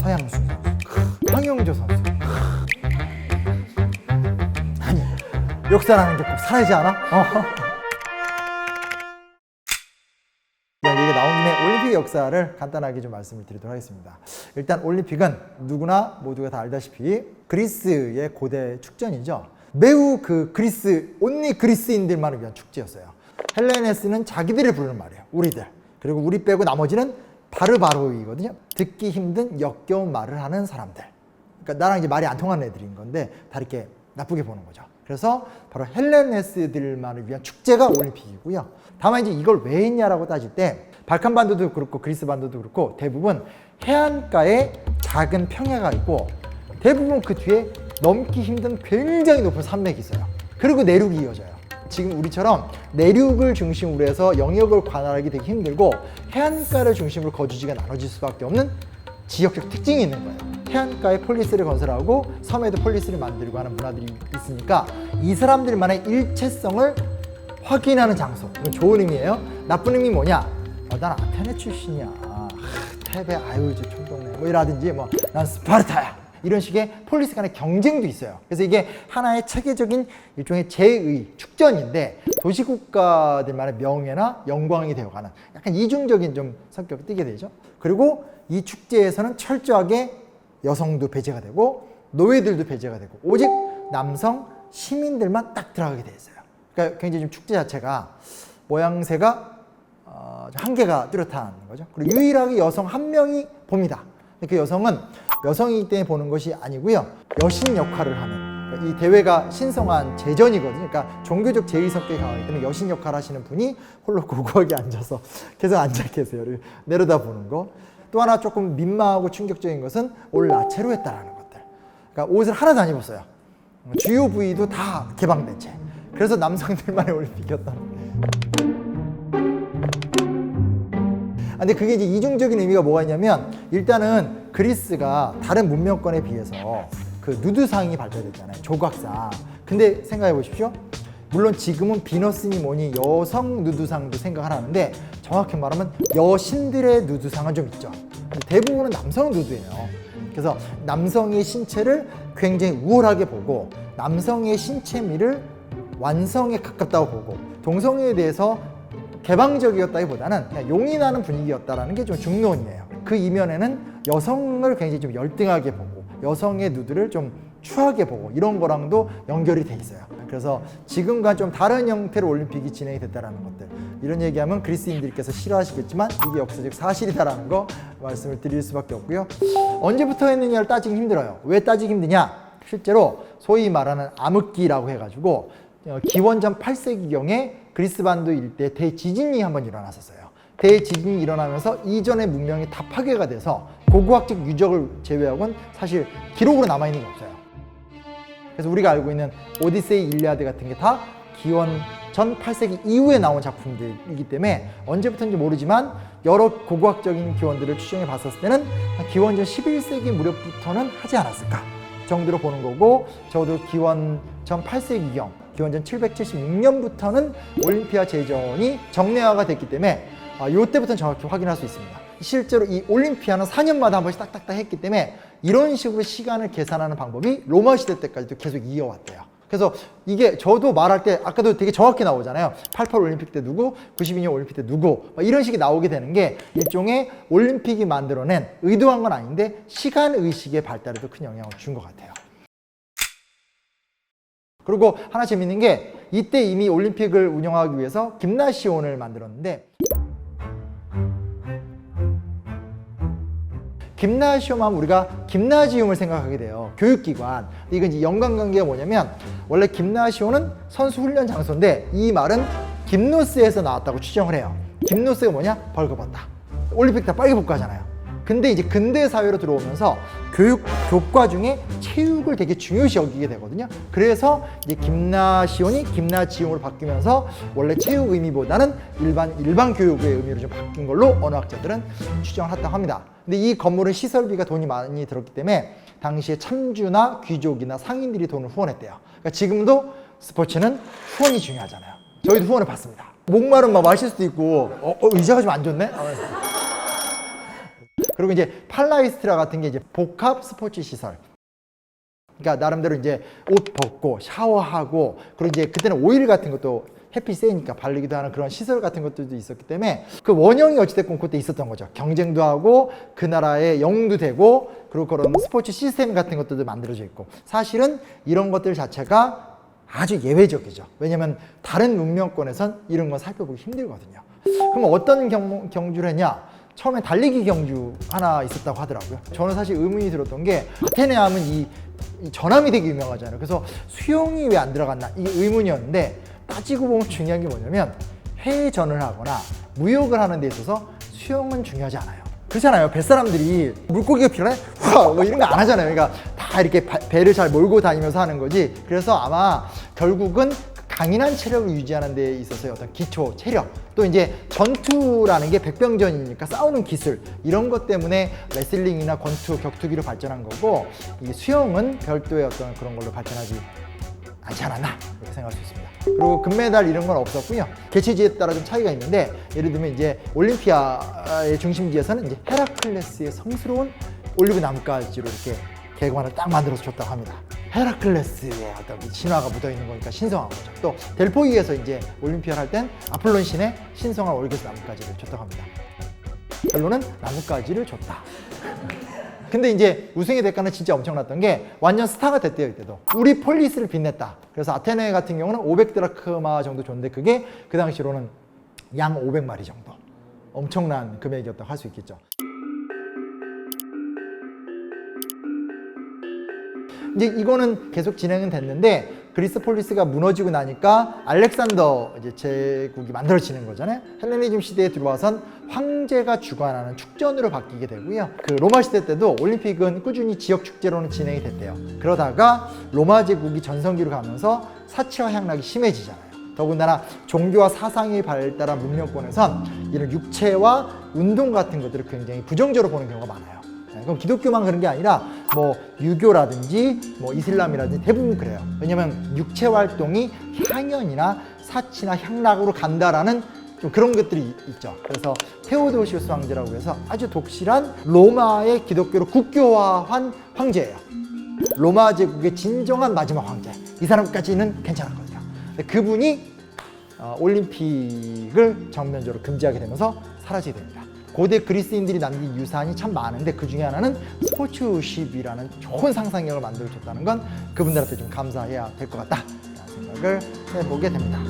서양순 선수, 황영조 선수. 아니, 역사라는 게 꼭 살아야지 않아? 얘기 나온 김에 올림픽 역사를 간단하게 좀 말씀을 드리도록 하겠습니다. 일단 올림픽은 누구나 모두가 다 알다시피 그리스의 고대 축전이죠. 매우 그리스, 온리 그리스인들만을 위한 축제였어요. 헬레네스는 자기들을 부르는 말이에요. 우리들. 그리고 우리 빼고 나머지는 바르바로이거든요. 듣기 힘든 역겨운 말을 하는 사람들. 그러니까 나랑 이제 말이 안 통하는 애들인 건데 다 이렇게 나쁘게 보는 거죠. 그래서 바로 헬레네스들만을 위한 축제가 올림픽이고요. 다만 이제 이걸 왜 했냐라고 따질 때 발칸반도도 그렇고 그리스 반도도 그렇고 대부분 해안가에 작은 평야가 있고 대부분 그 뒤에 넘기 힘든 굉장히 높은 산맥이 있어요. 그리고 내륙이 이어져요. 지금 우리처럼 내륙을 중심으로 해서 영역을 관할하기 되게 힘들고 해안가를 중심으로 거주지가 나눠질 수밖에 없는 지역적 특징이 있는 거예요. 해안가에 폴리스를 건설하고 섬에도 폴리스를 만들고 하는 문화들이 있으니까 이 사람들만의 일체성을 확인하는 장소. 이건 좋은 의미예요. 나쁜 의미 뭐냐? 난 아테네 출신이야. 테베, 아유, 저 촌동네. 뭐 이라든지, 난 스파르타야. 이런 식의 폴리스 간의 경쟁도 있어요. 그래서 이게 하나의 체계적인 일종의 제의, 축전인데 도시국가들만의 명예나 영광이 되어가는 약간 이중적인 좀 성격이 띠게 되죠. 그리고 이 축제에서는 철저하게 여성도 배제가 되고 노예들도 배제가 되고 오직 남성 시민들만 딱 들어가게 돼 있어요. 그러니까 굉장히 좀 축제 자체가 모양새가 한계가 뚜렷한 거죠. 그리고 유일하게 여성 한 명이 봅니다. 그 여성은 여성이기 때문에 보는 것이 아니고요. 여신 역할을 하는. 그러니까 이 대회가 신성한 제전이거든요. 그러니까 종교적 제의 성격이 강하기 때문에 여신 역할을 하시는 분이 홀로 고고하게 앉아서 계속 앉아 계세요. 내려다보는 거. 또 하나 조금 민망하고 충격적인 것은 올 나체로 했다라는 것들. 그러니까 옷을 하나도 안 입었어요. 주요 부위도 다 개방된 채. 그래서 남성들만의 올림픽이었다는. 근데 그게 이제 이중적인 의미가 뭐가 있냐면 일단은 그리스가 다른 문명권에 비해서 그 누드상이 발달됐잖아요. 조각상. 근데 생각해 보십시오. 물론 지금은 비너스니 뭐니 여성 누드상도 생각을 하는데 정확히 말하면 여신들의 누드상은 좀 있죠. 대부분은 남성 누드예요. 그래서 남성의 신체를 굉장히 우월하게 보고 남성의 신체미를 완성에 가깝다고 보고 동성애에 대해서 개방적이었다기보다는 그냥 용인하는 분위기였다라는 게 좀 중론이에요. 그 이면에는 여성을 굉장히 좀 열등하게 보고 여성의 누드를 좀 추하게 보고 이런 거랑도 연결이 돼 있어요. 그래서 지금과 좀 다른 형태로 올림픽이 진행이 됐다라는 것들, 이런 얘기하면 그리스인들께서 싫어하시겠지만 이게 역사적 사실이다라는 거 말씀을 드릴 수밖에 없고요. 언제부터 했느냐를 따지기 힘들어요. 왜 따지기 힘드냐? 실제로 소위 말하는 암흑기라고 해가지고 기원전 8세기경에 그리스 반도 일대 대지진이 한번 일어났었어요. 대지진이 일어나면서 이전의 문명이 다 파괴가 돼서 고고학적 유적을 제외하고는 사실 기록으로 남아있는 게 없어요. 그래서 우리가 알고 있는 오디세이, 일리아드 같은 게 다 기원전 8세기 이후에 나온 작품들이기 때문에 언제부터인지 모르지만 여러 고고학적인 기원들을 추정해 봤었을 때는 기원전 11세기 무렵부터는 하지 않았을까 정도로 보는 거고, 적어도 기원전 8세기경 기원전 776년부터는 올림피아 제전이 정례화가 됐기 때문에 이때부터는 정확히 확인할 수 있습니다. 실제로 이 올림피아는 4년마다 한 번씩 딱딱딱 했기 때문에 이런 식으로 시간을 계산하는 방법이 로마 시대 때까지도 계속 이어왔대요. 그래서 이게 저도 말할 때 아까도 되게 정확히 나오잖아요. 88 올림픽 때 누구, 92년 올림픽 때 누구, 이런 식이 나오게 되는 게 일종의 올림픽이 만들어낸, 의도한 건 아닌데 시간의식의 발달에도 큰 영향을 준 것 같아요. 그리고 하나 재밌는 게 이때 이미 올림픽을 운영하기 위해서 김나시온을 만들었는데, 김나시움 하면 우리가 김나지움을 생각하게 돼요. 교육기관. 이건 이제 연관관계가 뭐냐면 원래 김나시오는 선수 훈련 장소인데 이 말은 김노스에서 나왔다고 추정을 해요. 김노스가 뭐냐? 벌거벗다. 올림픽 다 빨개 벗고 하잖아요. 근데 이제 근대 사회로 들어오면서 교과 중에 체육을 되게 중요시 여기게 되거든요. 그래서 이제 김나시온이 김나지움으로 바뀌면서 원래 체육 의미보다는 일반 교육의 의미로 좀 바뀐 걸로 언어학자들은 추정을 했다고 합니다. 근데 이 건물은 시설비가 돈이 많이 들었기 때문에 당시에 참주나 귀족이나 상인들이 돈을 후원했대요. 그러니까 지금도 스포츠는 후원이 중요하잖아요. 저희도 후원을 받습니다. 목마른 막 마실 수도 있고 의자가 좀 안 좋네? 그리고 이제 팔라이스트라 같은 게 이제 복합 스포츠 시설. 그러니까 나름대로 이제 옷 벗고 샤워하고, 그리고 이제 그때는 오일 같은 것도 햇빛 세니까 바르기도 하는 그런 시설 같은 것들도 있었기 때문에 그 원형이 어찌됐건 그때 있었던 거죠. 경쟁도 하고 그 나라의 영웅도 되고, 그리고 그런 스포츠 시스템 같은 것들도 만들어져 있고, 사실은 이런 것들 자체가 아주 예외적이죠. 왜냐면 다른 문명권에선 이런 건 살펴보기 힘들거든요. 그럼 어떤 경주를 했냐? 처음에 달리기 경주 하나 있었다고 하더라고요. 저는 사실 의문이 들었던 게, 아테네 하면 이 전함이 되게 유명하잖아요. 그래서 수영이 왜 안 들어갔나 이 의문이었는데, 따지고 보면 중요한 게 뭐냐면 해전을 하거나 무역을 하는 데 있어서 수영은 중요하지 않아요. 그렇잖아요. 뱃사람들이 물고기가 필요해? 뭐 이런 거 안 하잖아요. 그러니까 다 이렇게 배를 잘 몰고 다니면서 하는 거지. 그래서 아마 결국은 강인한 체력을 유지하는 데 있어서의 어떤 기초 체력, 또 이제 전투라는 게 백병전이니까 싸우는 기술, 이런 것 때문에 레슬링이나 권투, 격투기로 발전한 거고, 이 수영은 별도의 어떤 그런 걸로 발전하지 않지 않았나, 이렇게 생각할 수 있습니다. 그리고 금메달 이런 건 없었고요. 개최지에 따라 좀 차이가 있는데, 예를 들면 이제 올림피아의 중심지에서는 이제 헤라클레스의 성스러운 올리브 나뭇가지로 이렇게 개관을 딱 만들어서 줬다고 합니다. 헤라클레스의 어떤 신화가 묻어 있는 거니까 신성한 거죠. 또 델포이에서 이제 올림피아를 할 땐 아폴론 신의 신성한 올기스 나뭇가지를 줬다고 합니다. 결론은 나뭇가지를 줬다. 근데 이제 우승의 대가는 진짜 엄청났던 게, 완전 스타가 됐대요. 이때도 우리 폴리스를 빛냈다. 그래서 아테네 같은 경우는 500드라크마 정도 줬는데, 그게 그 당시로는 양 500마리 정도, 엄청난 금액이었다고 할 수 있겠죠. 이제 이거는 계속 진행은 됐는데, 그리스 폴리스가 무너지고 나니까 알렉산더 이제 제국이 만들어지는 거잖아요. 헬레니즘 시대에 들어와선 황제가 주관하는 축전으로 바뀌게 되고요. 그 로마 시대 때도 올림픽은 꾸준히 지역 축제로는 진행이 됐대요. 그러다가 로마 제국이 전성기로 가면서 사치와 향락이 심해지잖아요. 더군다나 종교와 사상이 발달한 문명권에선 이런 육체와 운동 같은 것들을 굉장히 부정적으로 보는 경우가 많아요. 그럼 기독교만 그런 게 아니라 뭐 유교라든지 뭐 이슬람이라든지 대부분 그래요. 왜냐면 육체 활동이 향연이나 사치나 향락으로 간다라는 좀 그런 것들이 있죠. 그래서 테오도시우스 황제라고 해서 아주 독실한 로마의 기독교로 국교화한 황제예요. 로마 제국의 진정한 마지막 황제. 이 사람까지는 괜찮았거든요. 근데 그분이 올림픽을 정면적으로 금지하게 되면서 사라지게 됩니다. 고대 그리스인들이 남긴 유산이 참 많은데, 그 중에 하나는 스포츠십이라는 좋은 상상력을 만들어줬다는 건 그분들한테 좀 감사해야 될 것 같다라는 생각을 해보게 됩니다.